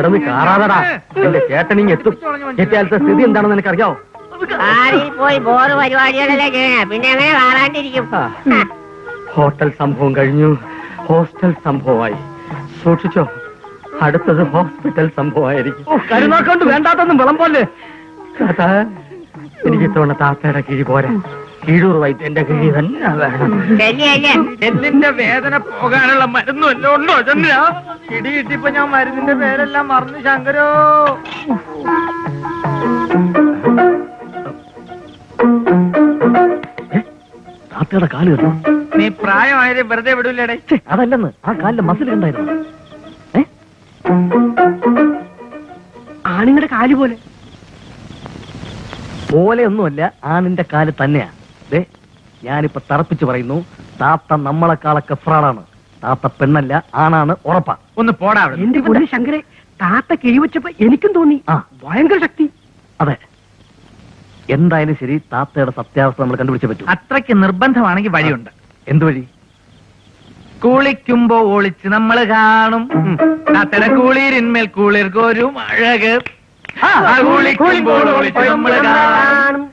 കിടന്ന് കാറാതടാ. എന്റെ ചേട്ടനിങ് എത്തും. എത്തിയാലത്തെ സ്ഥിതി എന്താണെന്ന് എനിക്കറിയാവോ? പോയി ബോറ് പരിപാടികളല്ലേ ചെയ്യണേ, പിന്നെ എങ്ങനെ കാണാണ്ടിരിക്കും? ഹോട്ടൽ സംഭവം കഴിഞ്ഞു, ഹോസ്റ്റൽ സംഭവമായി. സൂക്ഷിച്ചോ, അടുത്തത് ഹോസ്പിറ്റൽ സംഭവമായിരിക്കും. കരുനാക്കൊണ്ട് വേണ്ടാത്തൊന്നും വിളമ്പോലെ. താത്ത, എനിക്ക് ഇത്തവണ താത്തയുടെ കിഴി പോരാ, കീഴൂർ വൈദ്യന്റെ കിഴി തന്നെ വേണം. എല്ലിന്റെ വേദന പോകാനുള്ള മരുന്നും എല്ലാം ഉണ്ടോ ചന്ദ്ര? ഇടി കിട്ടിയപ്പോ ഞാൻ മരുന്നിന്റെ പേരെല്ലാം മറന്നു. ശങ്കരോ, താത്തയുടെ കാല് കേട്ടോ. നീ പ്രായമായത് വെറുതെ വിടൂലേടേ. അതല്ലെന്ന്, ആ കാലിന്റെ മസിൽ കണ്ടായിരുന്നു. ആണിങ്ങളുടെ കാല് പോലെ പോലെയൊന്നുമല്ല, ആണിന്റെ കാല് തന്നെയാ. ഞാനിപ്പോ തറപ്പിച്ച് പറയുന്നു, താത്ത നമ്മളെക്കാളൊക്കെ ഫ്രാഡാണ്. താത്ത പെണ്ണല്ല, ആണാണ്, ഉറപ്പാ. ഒന്ന് പോടാ. എന്റെ പൊന്നു ശങ്കരെ, താത്ത കിഴിവെച്ചപ്പോ എനിക്കും തോന്നി ഭയങ്കര ശക്തി. അതെ, എന്തായാലും ശരി, താത്തയുടെ സത്യാവസ്ഥ നമ്മൾ കണ്ടുപിടിച്ചേ പറ്റൂ. അത്രയ്ക്ക് നിർബന്ധമാണെങ്കിൽ വഴിയുണ്ട്. എന്ത് വഴി? കുളിക്കുമ്പോ ഒളിച്ച് നമ്മള് കാണും താത്തയുടെ കുളിരിന്മേൽ കുളിർക്കൊരും അഴക്. കുളിക്കുമ്പോൾ ഒളിച്ച് നമ്മള് കാണും.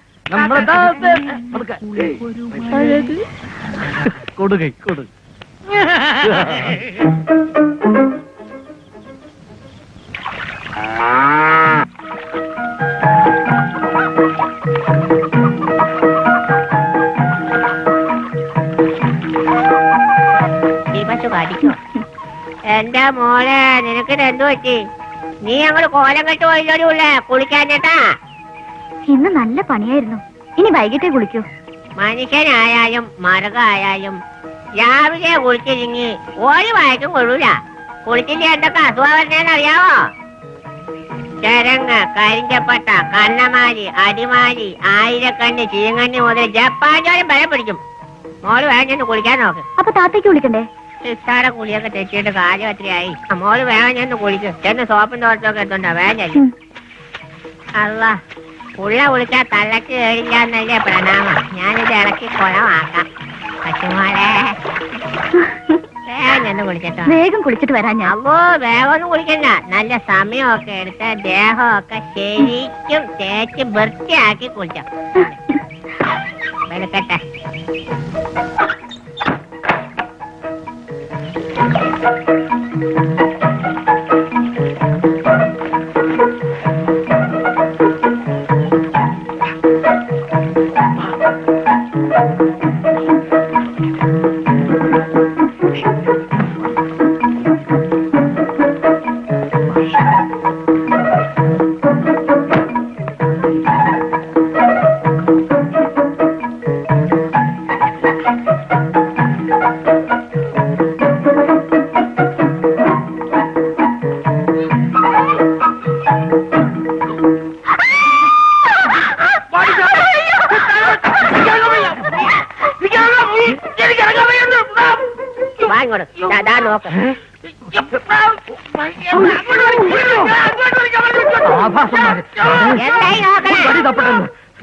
കൊടുകൈ കൊടു. എന്റെ മോളെ, നിനക്ക് എന്തു പറ്റി? നീ അങ്ങോട്ട് കോലം കെട്ട് പോയില്ലോടിയുള്ളേ കുളിക്കാൻ ചേട്ടാ. ഇന്ന് നല്ല പണിയായിരുന്നു. ഇനി വൈകിട്ടേ കുളിക്കൂ. മനുഷ്യനായാലും മൃഗമായാലും രാവിലെ കുളിച്ചിരിങ്ങി ഒരു വായിക്കും കൊള്ളൂല. കുളിച്ചില്ല എന്തൊക്കെ അസുഖം വരുന്നതെന്ന് അറിയാവോ? ചരങ്ങ്, കരിഞ്ചപ്പട്ട, കണ്ണമാരി, അടിമാരി, ആയിരക്കണ്ണ്, ചീങ്ങണ്ണി മുതൽ ജപ്പാൻചോരം ബലം പിടിക്കും. മോള് വേഗം ചെന്ന് കുളിക്കാൻ നോക്ക്. അപ്പൊ താത്തയ്ക്ക് വിളിക്കണ്ടേ? നിസ്സാര കുളിയൊക്കെ തെറ്റിയിട്ട് കാര്യം അത്രയായി. മോള് വേഗം ചെന്ന് കുളിക്കും. ചെന്ന് സോപ്പും തോട്ടൊക്കെ എത്തുണ്ടോ? വേഗം ചെല്ലും. അല്ല, ഉള്ള കുളിച്ചാൽ തള്ളക്ക് കേടില്ല എന്നല്ലേ പ്രണാമം. ഞാനിത് ഇളക്കി കുളമാക്കാം. പറ്റുമോളെ, വേഗം ചെന്ന് കുളിച്ചിട്ടോ. വേഗം കുളിച്ചിട്ട് വരാൻ ഞാൻ. അപ്പോ വേഗം ഒന്നും കുളിക്കണ്ട. നല്ല സമയമൊക്കെ എടുത്ത് ദേഹമൊക്കെ ശരിക്കും തേച്ച് വൃത്തിയാക്കി കുളിച്ചോ. വെളുക്കട്ടെ.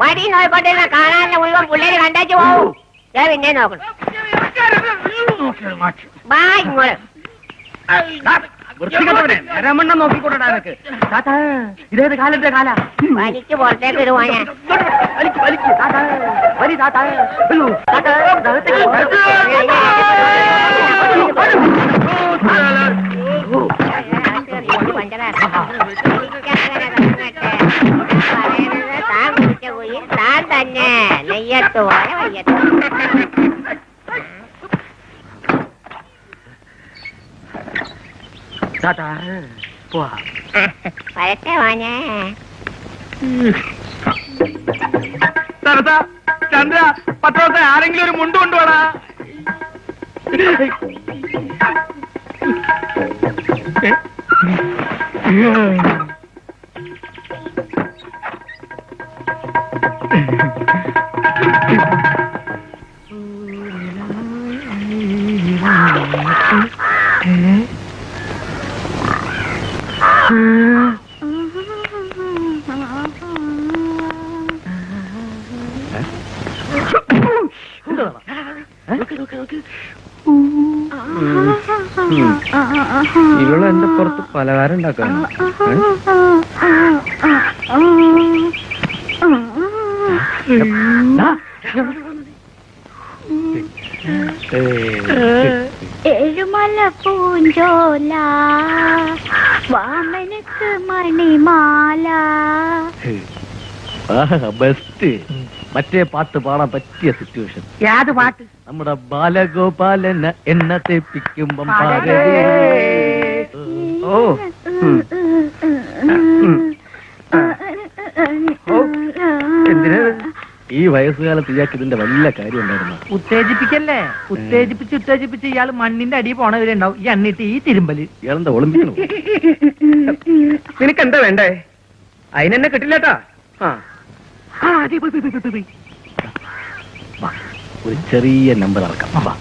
വടി നോക്കൊണ്ടിരുന്ന കാണാനുള്ള മുഴുവൻ പിള്ളേര് കണ്ടേച്ചു പോവും. പിന്നെ നോക്കണം. രമണ്ണ നോക്കിക്കൊണ്ടാ. ഇതേത് കാലത്തെ കാല? വലിക്ക് പുറത്തേക്ക് ഇടുവാനാ. താൻ കുടിച്ച കുയിൽ താൻ തന്നെ നെയ്യത്തോടെ വയ്യത്തോ. വരട്ടെ വാഞ്ഞേ. ചന്ദ്ര, പത്രത്തെ ആരെങ്കിലും ഒരു മുണ്ട് കൊണ്ടുപോടാ. ഇവള് എന്റെ പുറത്ത് പലഹാരം ഉണ്ടാക്കാണ് ഏഴുമല പൂഞ്ചോല വാമനക്ക് മണിമാല. ബെസ്റ്റ്. മറ്റേ പാട്ട് പാടാൻ പറ്റിയ സിറ്റുവേഷൻ. ഏത് പാട്ട്? നമ്മുടെ ബാലഗോപാലന എണ്ണ തേപ്പിക്കുമ്പം ഓ എന്തിനാ ഈ വയസ്സുകാലത്ത് ഇയാൾക്ക് ഇതിന്റെ വല്ല കാര്യം ഉണ്ടായിരുന്നു. ഉത്തേജിപ്പിക്കല്ലേ? ഉത്തേജിപ്പിച്ച് ഇയാള് മണ്ണിന്റെ അടി പോണവരുണ്ടാവും. ഈ എണ്ണിട്ട് ഈ തിരുമ്പല്. ഇയാളെന്താ ഒളിമ്പിക്കണോ? നിനക്ക് എന്താ വേണ്ടേ? അതിനെന്നെ കിട്ടില്ലട്ടാ. വാ, ഒരു ചെറിയ നമ്പർ ഇറക്കാം. വാ.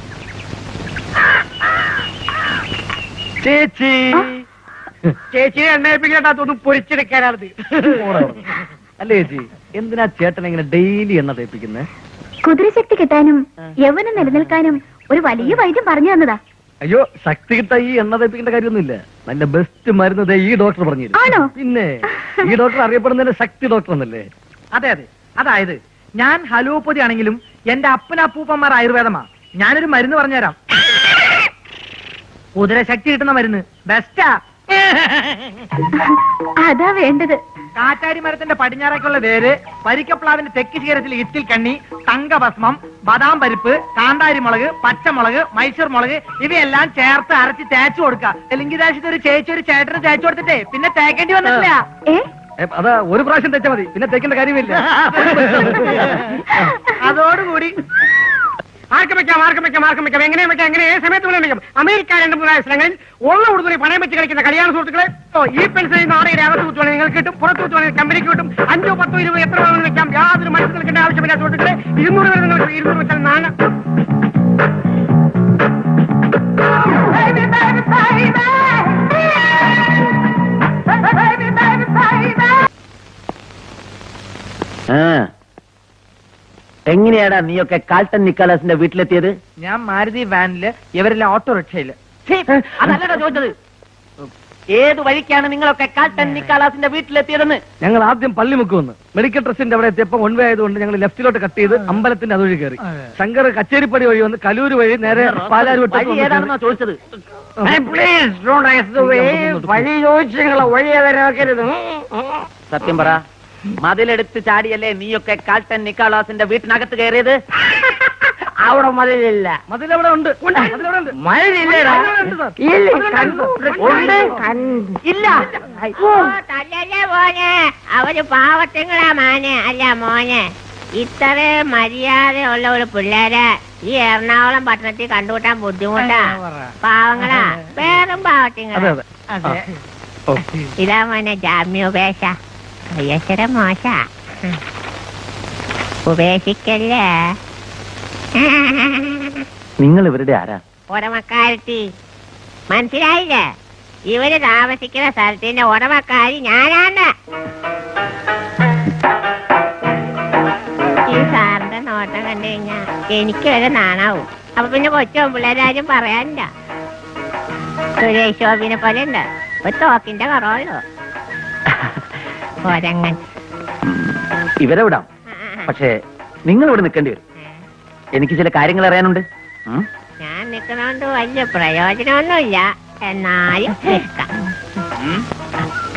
ചേച്ചി ചേച്ചിയെ എണ്ണയിപ്പിക്കട്ടാ, തോന്നുന്നു പൊരിച്ചെടുക്കാനാണത്. അല്ലേ ചേച്ചി, എന്തിനാ ചേട്ടൻ ഇങ്ങനെ ഡെയിലി എണ്ണ തേപ്പിക്കുന്നേ? കുതിരശക്തി കിട്ടാനും യൗവനം നിലനിൽക്കാനും ഒരു വലിയ വൈദ്യം പറഞ്ഞു തന്നതാ. അയ്യോ, ശക്തി കിട്ടാ ഈ എണ്ണ തേപ്പിക്കേണ്ട കാര്യമൊന്നുമില്ല. നല്ല ബെസ്റ്റ് മരുന്ന് ദേ ഈ ഡോക്ടർ പറഞ്ഞു തരും. ആണോ? പിന്നെ ഈ ഡോക്ടർ അറിയപ്പെടുന്നതിന്റെ ശക്തി ഡോക്ടർ എന്നല്ലേ? അതെ അതെ, അതായത് ഞാൻ ഹലോപ്പതി ആണെങ്കിലും എന്റെ അപ്പനപ്പൂപ്പന്മാർ ആയുർവേദമാ. ഞാനൊരു മരുന്ന് പറഞ്ഞുതരാം. കുതിരശക്തി കിട്ടുന്ന മരുന്ന് ബെസ്റ്റാ. അതാ വേണ്ടത്. കാറ്റാരി മരത്തിന്റെ പടിഞ്ഞാറേക്കുള്ള വേര്, പരിക്കപ്ലാവിന്റെ തെക്ക് ശിഖരത്തിൽ ഇത്തിൽ കണ്ണി, തങ്കഭസ്മം, ബദാം പരിപ്പ്, കാന്താരി മുളക്, പച്ചമുളക്, മൈസൂർ മുളക് ഇവയെല്ലാം ചേർത്ത് അരച്ച് തേച്ചു കൊടുക്കുക. തെലുങ്കി ദേശത്ത് ഒരു ചേച്ചി ഒരു ചേട്ടന് തേച്ചു കൊടുത്തിട്ടേ പിന്നെ തേക്കേണ്ടി വന്നിട്ടില്ല. ഏ അതാ ഒരു പ്രാവശ്യം തെച്ചാ മതി, പിന്നെ തേക്കേണ്ട കാര്യമില്ല. അതോടുകൂടി ആർക്കും വെക്കാം, എങ്ങനെ ഏത് സമയത്ത് വേണമെങ്കിലും. അമേരിക്ക 2-3 സ്ഥലങ്ങളിൽ ഉള്ള ഉടുതുണി പണയം വെച്ച് കളിക്കുന്ന കല്യാണ സുഹൃത്തുക്കളെ, ഈ പെൻസിൽ നാളെ അകത്ത് കുത്തുവാണെങ്കിൽ നിങ്ങൾക്ക് കിട്ടും, പുറത്ത് കുത്തുവാണെങ്കിൽ കമ്പനിക്ക് കിട്ടും. 5, 10, 20 എത്ര വേണമെങ്കിലും വെക്കാം. യാതൊരു മനസ്സിൽ നിൽക്കേണ്ട ആവശ്യമില്ല സുഹൃത്തുക്കളെ. 200 വരെ നിങ്ങൾക്ക് 200 വെച്ചാൽ നാണ. എങ്ങനെയാടാ നീയൊക്കെ കാൾട്ടൻ നിക്കാലസിന്റെ വീട്ടിലെത്തിയത്? ഞാൻ മാരുതി വാനില്, ഇവരെല്ലാം ഓട്ടോറിക്ഷയില്. അതല്ലടാ ചോദിച്ചത്. ഏത് വഴിക്കാണ് നിങ്ങളൊക്കെ കാൾട്ടൻ നിക്കാലസിന്റെ വീട്ടിലെത്തിയതെന്ന്? ഞങ്ങൾ ആദ്യം പള്ളിമുക്ക് വന്ന് മെഡിക്കൽ ട്രസ്റ്റിന്റെ അവിടെ എത്തിയപ്പോൾ വൺ വേ ആയതുകൊണ്ട് ഞങ്ങൾ ലെഫ്റ്റിലോട്ട് കട്ട് ചെയ്ത് അമ്പലത്തിന്റെ അതുവഴി കയറി. ശങ്കർ കച്ചേരിപ്പടി വഴി വന്ന് കലൂര് വഴി നേരെ പാലാരി വഴി ഏതാണെന്നാ ചോദിച്ചത്? Please don't ask the way. വഴി ചോദിച്ച് നിങ്ങളെ വഴി ഏതാക്കരുത്. സത്യം പറ, മതിലെടുത്ത് ചാടിയല്ലേ നീയൊക്കെ കാൾട്ടൻ നിക്കാലാസിന്റെ വീട്ടിനകത്ത് കയറിയത്? അവിടെ മതിലില്ല. മതിലവിടെ ഉണ്ട്. മതിലില്ലടാ. ഇല്ല. ഓ, തല്ലല്ലേ മോനെ, അവര് പാവത്തിങ്ങളാ മോനെ, അല്ല മോനെ. ഇത്ര മര്യാദയുള്ള ഒരു പിള്ളേരെ ഈ എറണാകുളം പട്ടണത്തിൽ കണ്ടുകൂട്ടാൻ ബുദ്ധിമുട്ടാ. പാവങ്ങളാ, വേറും പാവത്തിങ്ങളാ. ഇതാ മോനെ ജാമ്യോപേക്ഷ. അയ്യശ്വര മോശ, ഉപേക്ഷിക്കല്ലേ. നിങ്ങൾ ഇവരുടെ ആരാ? ഉടമക്കാരത്തി മനസ്സിലായില്ലേ? ഇവര് താമസിക്കുന്ന സ്ഥലത്തിന്റെ ഉടമക്കാരി ഞാനാണ്. ഈ സാറിന്റെ നോട്ടം കണ്ടു കഴിഞ്ഞാ എനിക്ക് വരെ നാണാവും. അപ്പൊ പിന്നെ കൊച്ചു പിള്ളേരാരും പറയാനില്ല. സുരേഷ് ഗോപിനെ പോലെ ഉണ്ട്, ഒരു തോക്കിന്റെ കുറവുള്ളൂ. ഒരങ്ങൻ. ഇവരെ വിടാം, പക്ഷേ നിങ്ങൾ ഇവിടെ നിൽക്കേണ്ടി വരും. എനിക്ക് ചില കാര്യങ്ങൾ അറിയാനുണ്ട്. ഞാൻ നിൽക്കുന്നോണ്ട് വലിയ പ്രയോജനമൊന്നുമില്ല, എന്നാലും നിൽക്കാം.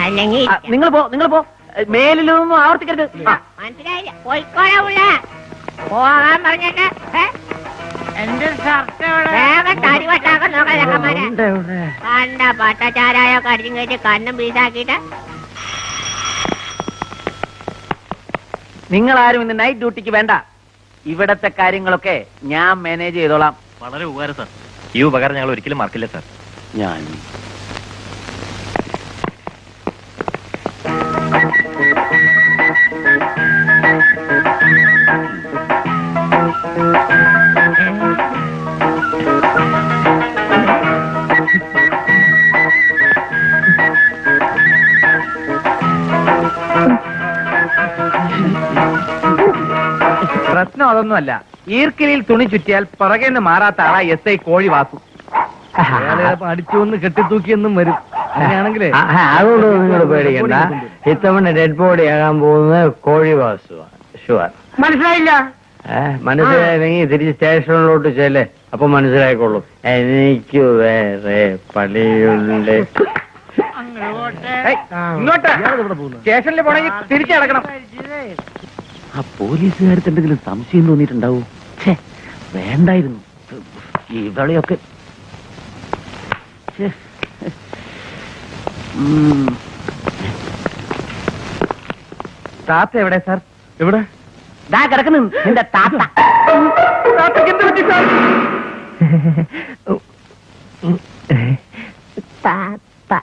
അല്ലെങ്കിൽ നിങ്ങൾ പോ. മേലിലൊന്നും ആവർത്തിക്കരുത്. മനസ്സിലായില്ല, പോയിക്കോളാ ഉള്ള പോകാൻ പറഞ്ഞിട്ട് എന്റെ ഷർട്ട് വേഗം തടി വട്ടാക്കാൻ നോക്കാൻ ചെക്കന്മാരെ. കണ്ട പട്ടച്ചാരായോ കടിച്ചും കയറ്റി കണ്ണും പീസാക്കിയിട്ട് നിങ്ങൾ ആരും ഇന്ന് നൈറ്റ് ഡ്യൂട്ടിക്ക് വേണ്ട. ഇവിടത്തെ കാര്യങ്ങളൊക്കെ ഞാൻ മാനേജ് ചെയ്തോളാം. വളരെ ഉപകാരം സാർ. ഈ ഉപകാരം ഞങ്ങൾ ഒരിക്കലും മറക്കില്ല സാർ. ഞാൻ പ്രശ്നം അതൊന്നുമല്ല. ഈർക്കിലിൽ തുണി ചുറ്റിയാൽ പുറകെന്ന് മാറാത്ത ആളാ എസ് ഐ കോഴി വാസു. അയാളെ ചിലപ്പോ അടിച്ചു വന്ന് കെട്ടിത്തൂക്കിയെന്നും വരും. അങ്ങനെയാണെങ്കിലേ അതുകൊണ്ട് നിങ്ങൾ പേടിക്കണ്ട. ഇത്തവണ ഡെഡ് ബോഡി ആകാൻ പോകുന്നത് കോഴി വാസുവാണ്. ഷുവർ. മനസ്സിലായില്ല. മനസ്സിലായില്ലെങ്കിൽ തിരിച്ച് സ്റ്റേഷനിലോട്ട് ചെല്ലേ, അപ്പൊ മനസ്സിലായിക്കോളും. എനിക്ക് വേറെ പണിയുണ്ട്. ഏയ്, ഇങ്ങോട്ട് ഇയാളെവിടെ പോകുന്നു? സ്റ്റേഷനിൽ പോണെങ്കിൽ തിരിച്ചു കിടക്കണം. ആ പോലീസുകാർക്ക് എന്തെങ്കിലും സംശയം തോന്നിയിട്ടുണ്ടാവൂ? ഛേ, വേണ്ടായിരുന്നു. ഇവളെയൊക്കെ ഛേ. താത്ത എവിടെ സാർ? എവിടെ? ദാ കിടക്കുന്നു നിന്റെ താത്ത. താത്തക്ക് എന്ത് പറ്റി സാർ? താത്ത